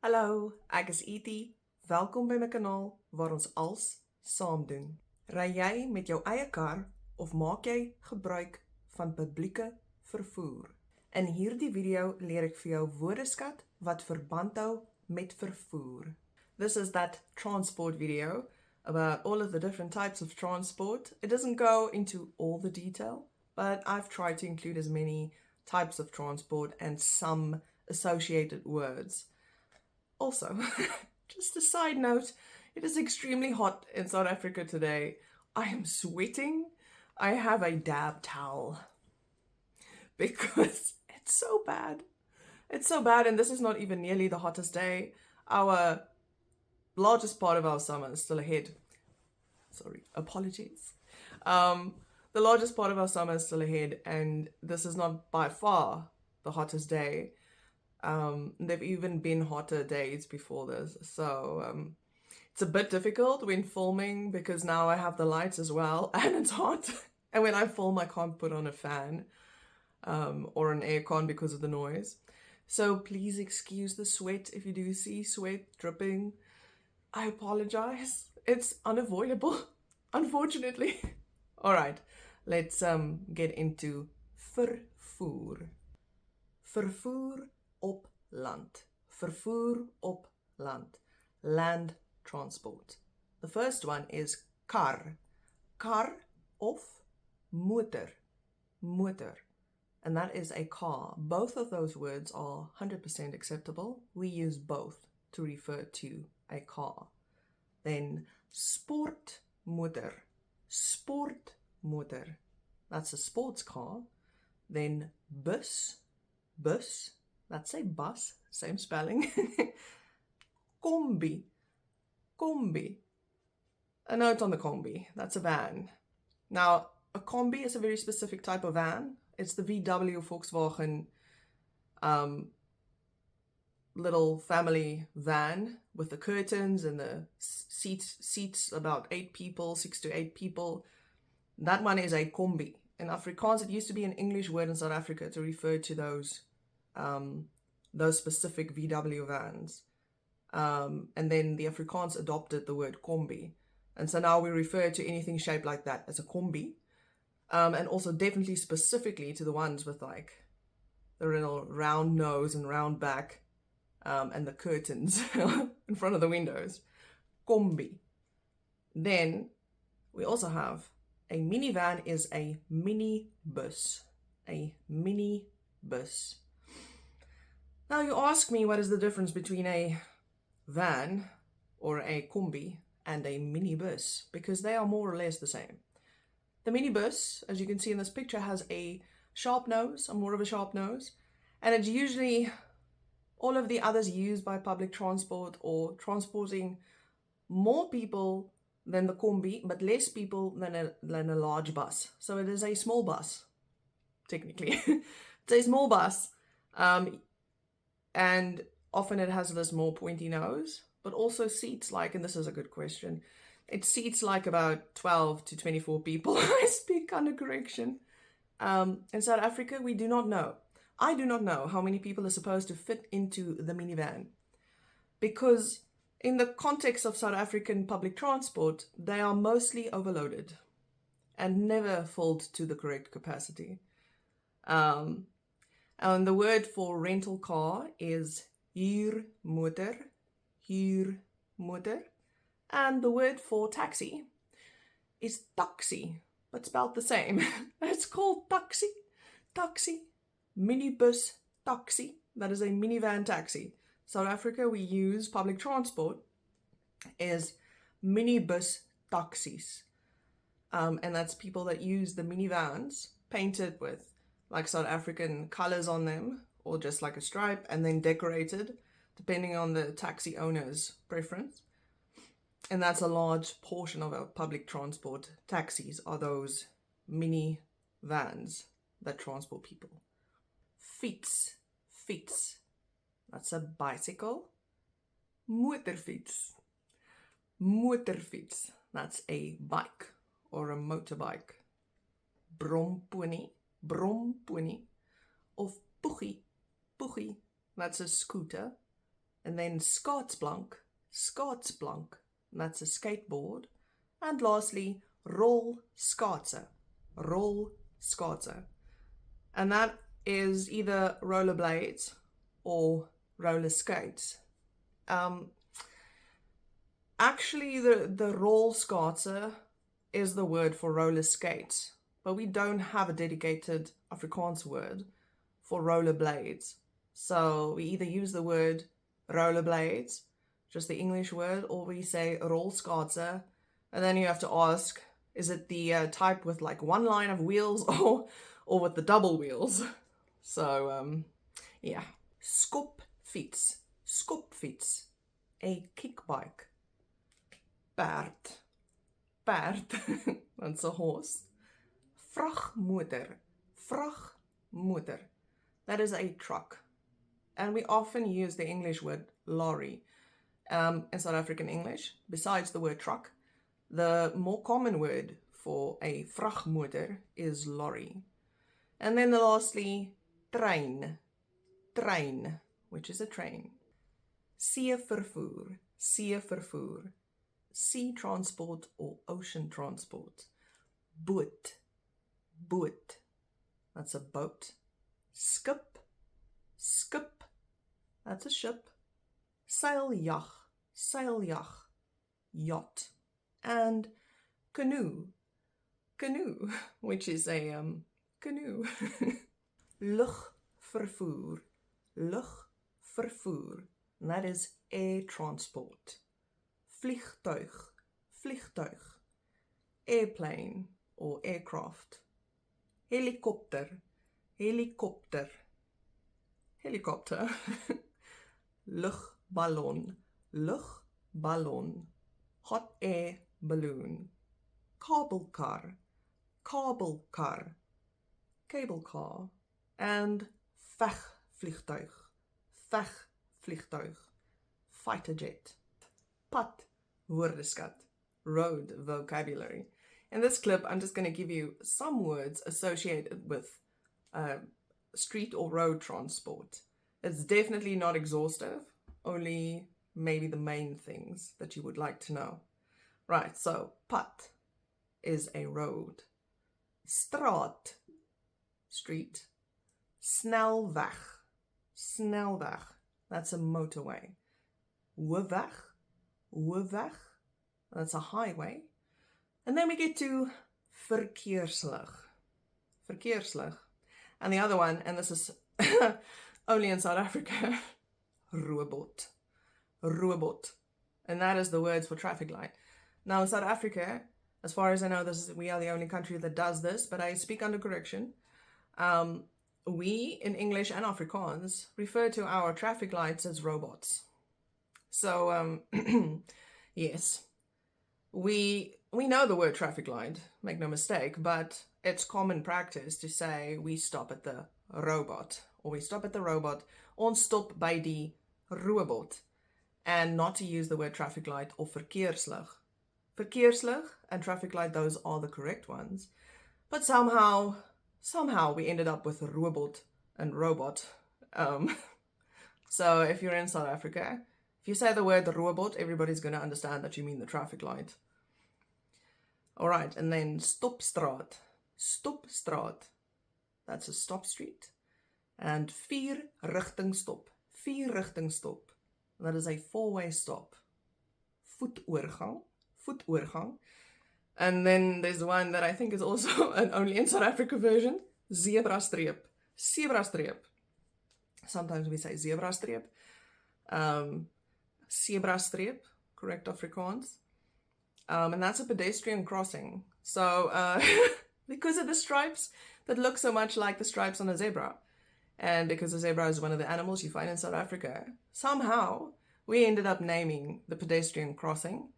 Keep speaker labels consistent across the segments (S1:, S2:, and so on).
S1: Hallo, ek is Etie. Welkom by my kanaal waar ons als saam doen. Ry jy met jou eie kar of maak jy gebruik van publieke vervoer? In hierdie video leer ek vir jou woordeskat wat verband hou met vervoer. This is that transport video about all of the different types of transport. It doesn't go into all the detail, but I've tried to include as many types of transport and some associated words. Also, just a side note, it is extremely hot in South Africa today. I am sweating. I have a dab towel because it's so bad. It's so bad, and this is not even nearly the hottest day. Our largest part of our summer is still ahead. Sorry, apologies. The largest part of our summer is still ahead, and this is not by far the hottest day. There've even been hotter days before this, so it's a bit difficult when filming because now I have the lights as well and it's hot, and when I film I can't put on a fan or an aircon because of the noise. So please excuse the sweat if you do see sweat dripping. I apologize. It's unavoidable, unfortunately. All right, let's get into vervoer. Vervoer op land. Vervoer op land. Land transport. The first one is kar. Kar of motor. Motor. And that is a car. Both of those words are 100% acceptable. We use both to refer to a car. Then sportmotor. Sportmotor. That's a sports car. Then bus. Bus. That's a bus. Same spelling. Combi. Combi. A note on the combi. That's a van. Now, a combi is a very specific type of van. It's the VW Volkswagen little family van with the curtains and the seats about 8 people, 6 to 8 people. That one is a combi. In Afrikaans, it used to be an English word in South Africa to refer to those specific VW vans. And then the Afrikaans adopted the word combi. And so now we refer to anything shaped like that as a combi. And also definitely specifically to the ones with like the little round nose and round back and the curtains in front of the windows. Combi. Then we also have a minivan is a minibus. A minibus. Now you ask me what is the difference between a van or a combi and a minibus, because they are more or less the same. The minibus, as you can see in this picture, has a sharp nose, more of a sharp nose, and it's usually all of the others used by public transport or transporting more people than the combi, but less people than a large bus. So it is a small bus, technically. It's a small bus, and often it has this more pointy nose, but also seats like, and this is a good question, it seats like about 12 to 24 people. I speak under correction. In South Africa, we do not know. I do not know how many people are supposed to fit into the minivan, because in the context of South African public transport, they are mostly overloaded and never filled to the correct capacity. And the word for rental car is huurmotor, huurmotor. And the word for taxi is taxi, but spelled the same. It's called taxi, taxi, minibus taxi. That is a minivan taxi. South Africa, we use public transport as minibus taxis. And that's people that use the minivans painted with like South African colors on them, or just like a stripe, and then decorated depending on the taxi owner's preference. And that's a large portion of our public transport. Taxis are those mini vans that transport people. Fiets, fiets. That's a bicycle. Motorfiets. Motorfiets. That's a bike or a motorbike. Brompony. Brompony. Of poegie. Poegie. That's a scooter. And then skaatsblank, skaatsblank. That's a skateboard. And lastly, rol skaatse, rol skaatse. And that is either rollerblades or roller skates. Actually, the rol skaatse is the word for roller skates, but we don't have a dedicated Afrikaans word for rollerblades. So we either use the word rollerblades, just the English word, or we say rolskaatse, and then you have to ask, is it the type with like one line of wheels or with the double wheels? So, yeah. Skopfiets, skopfiets, a kickbike. Paard, paard, that's a horse. Vrachtmotor, vrachtmotor, that is a truck. And we often use the English word lorry in South African English, besides the word truck. The more common word for a vrachtmotor is lorry. And then lastly, trein, trein, which is a train. Seevervoer, seevervoer, sea transport or ocean transport. Boot, boot, that's a boat. Skip, skip, that's a ship. Seiljag, seiljag, yacht. And canoe, canoe, which is a canoe. Lugvervoer, lugvervoer, and that is air transport. Vliegtuig, vliegtuig, airplane or aircraft. Helikopter, helikopter, helicopter. Luchtballon, luchtballon, hot air balloon. Kabelkar, kabelkar, cable car. And vegvliegtuig, vegvliegtuig, fighter jet. Pad, woordeskat, road vocabulary. In this clip, I'm just going to give you some words associated with street or road transport. It's definitely not exhaustive, only maybe the main things that you would like to know. Right, so pad is a road. Straat, street. Snelweg, snelweg, that's a motorway. Hoofweg, hoofweg, that's a highway. And then we get to verkeerslig, verkeerslig. And the other one, and this is only in South Africa, robot, robot. And that is the words for traffic light. Now in South Africa, as far as I know, we are the only country that does this, but I speak under correction. We, in English and Afrikaans, refer to our traffic lights as robots. So, yes, we know the word traffic light, make no mistake, but it's common practice to say we stop at the robot, or we stop at the robot, ons stop by die robot, and not to use the word traffic light or verkeerslig. Verkeerslig and traffic light, those are the correct ones. But somehow we ended up with a robot and robot. So if you're in South Africa, if you say the word robot, everybody's going to understand that you mean the traffic light. All right, and then stopstraat. Stopstraat. That's a stop street. And vier rigting stop. Vier rigting stop. That is a four-way stop. Voetoorgang. Voetoorgang. And then there's one that I think is also an only in South Africa version. Zebra streep. Zebra streep. Sometimes we say zebra streep. Zebra streep, correct Afrikaans. And that's a pedestrian crossing. So because of the stripes that look so much like the stripes on a zebra, and because a zebra is one of the animals you find in South Africa, somehow we ended up naming the pedestrian crossing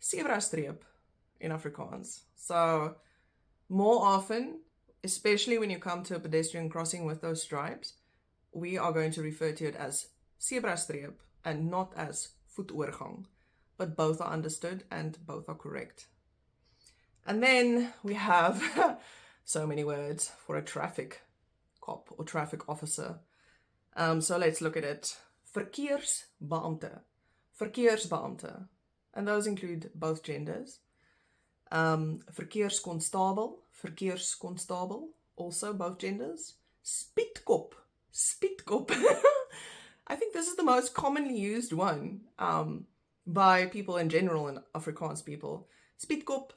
S1: zebra streep in Afrikaans. So more often, especially when you come to a pedestrian crossing with those stripes, we are going to refer to it as zebra streep and not as voetoorgang. But both are understood and both are correct. And then we have so many words for a traffic cop or traffic officer. So let's look at it. verkeersbeampte. Verkeersbeampte. And those include both genders. Verkeerskonstabel, also both genders. Spietkop. I think this is the most commonly used one by people in general, and Afrikaans people. Spietkop.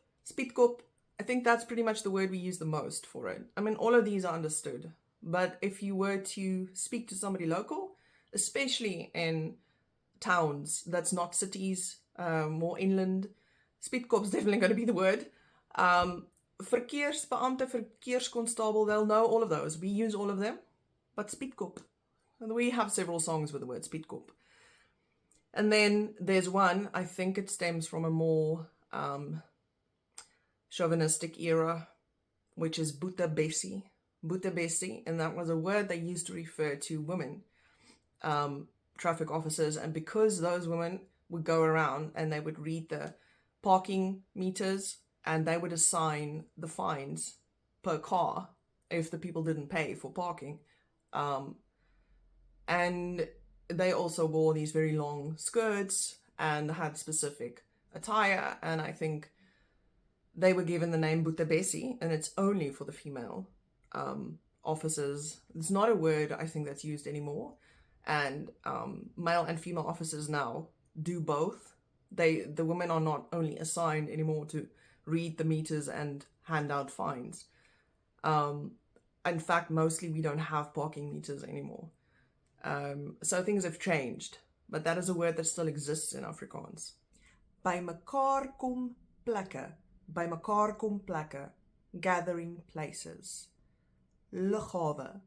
S1: I think that's pretty much the word we use the most for it. I mean, all of these are understood. But if you were to speak to somebody local, especially in towns that's not cities, more inland, Spietkop's definitely going to be the word. Verkeersbeampte, verkeerskonstabel, they'll know all of those. We use all of them. But Spietkop, we have several songs with the word Spietkop. And then there's one, I think it stems from a more chauvinistic era, which is Boetabessie, and that was a word they used to refer to women, traffic officers, and because those women would go around and they would read the parking meters and they would assign the fines per car if the people didn't pay for parking. And they also wore these very long skirts and had specific attire, and I think they were given the name Boetabessie, and it's only for the female officers. It's not a word I think that's used anymore, and male and female officers now do both. The women are not only assigned anymore to read the meters and hand out fines. In fact, mostly we don't have parking meters anymore. So things have changed, but that is a word that still exists in Afrikaans. By mekaar kom plekke, gathering places. Lughawe,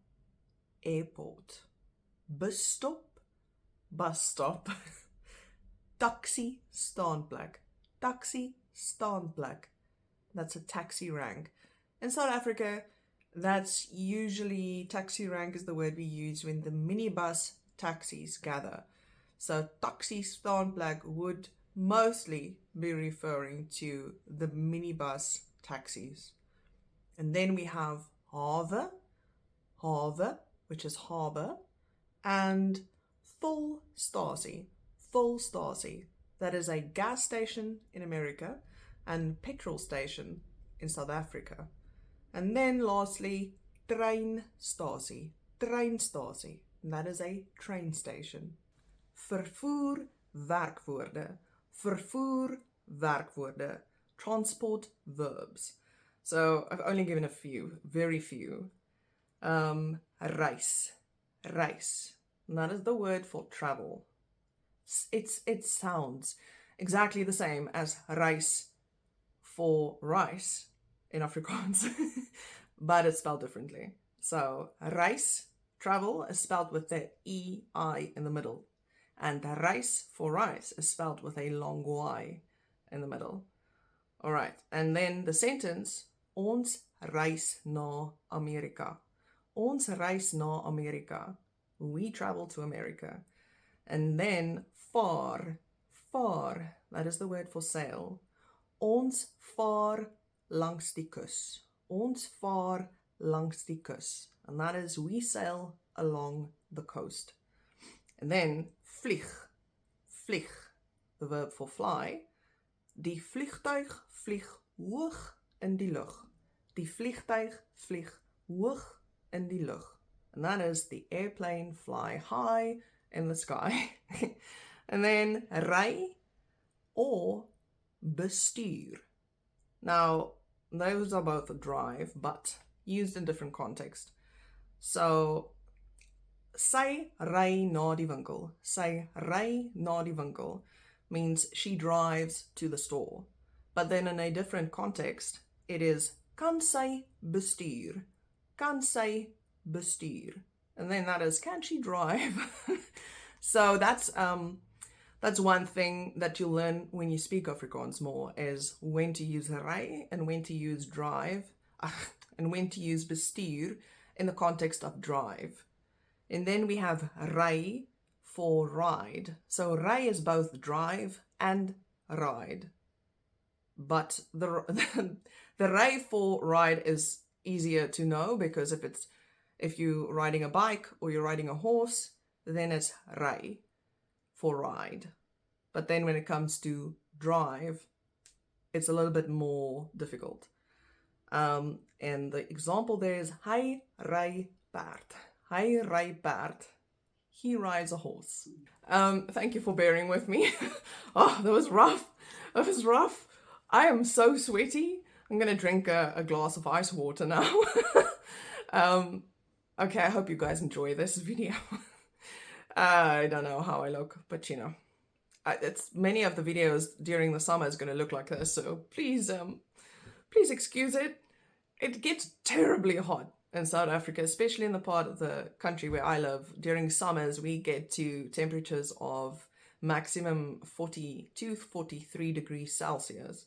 S1: airport. Bus stop. Taxi, staanplek. That's a taxi rank. In South Africa, that's usually, taxi rank is the word we use when the minibus taxis gather. So taxi staanplek would mostly be referring to the minibus taxis. And then we have hawe, which is harbour, and volstasie. That is a gas station in America and petrol station in South Africa. And then lastly, treinstasie. And that is a train station. Vervoer werkwoorde. Transport verbs. So I've only given a few, very few. Reis. And that is the word for travel. It sounds exactly the same as reis for rice in Afrikaans, but it's spelled differently. So reis, travel, is spelled with the E-I in the middle. And reis for rice is spelled with a long Y in the middle. All right, and then the sentence, ons reis na Amerika. Ons reis na Amerika. We travel to America. And then vaar, that is the word for sail. Ons vaar langs die kus. Ons vaar langs die kus. And that is we sail along the coast. And then vlieg, the verb for fly. Die vliegtuig vlieg hoog in die lug. Die vliegtuig vlieg hoog in die lug. And that is the airplane fly high in the sky. And then ry or bestuur. Now, those are both a drive, but used in different context. So, sy ry na die winkel. Sy ry na die winkel means she drives to the store. But then in a different context, it is kan sy bestuur. Kan sy bestuur. And then that is, can she drive? So that's one thing that you'll learn when you speak Afrikaans more, is when to use ry and when to use drive, and when to use bestuur in the context of drive. And then we have ry for ride. So ry is both drive and ride. But the ry for ride is easier to know, because if you're riding a bike or you're riding a horse, then it's ry for ride. But then when it comes to drive, it's a little bit more difficult. And the example there is hy ry paard. Hy ry paard. He rides a horse. Thank you for bearing with me. Oh, that was rough. That was rough. I am so sweaty. I'm going to drink a glass of ice water now. Okay, I hope you guys enjoy this video. I don't know how I look, but you know, it's many of the videos during the summer is going to look like this, so please excuse it. It gets terribly hot in South Africa, especially in the part of the country where I live. During summers, we get to temperatures of maximum 42, 43 degrees Celsius.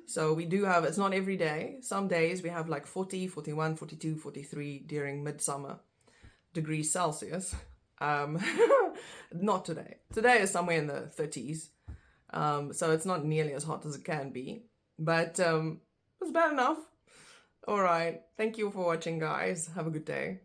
S1: So we do have, it's not every day. Some days we have like 40, 41, 42, 43 during midsummer degrees Celsius. Not today. Today is somewhere in the 30s. So it's not nearly as hot as it can be. But it's bad enough. All right. Thank you for watching, guys. Have a good day.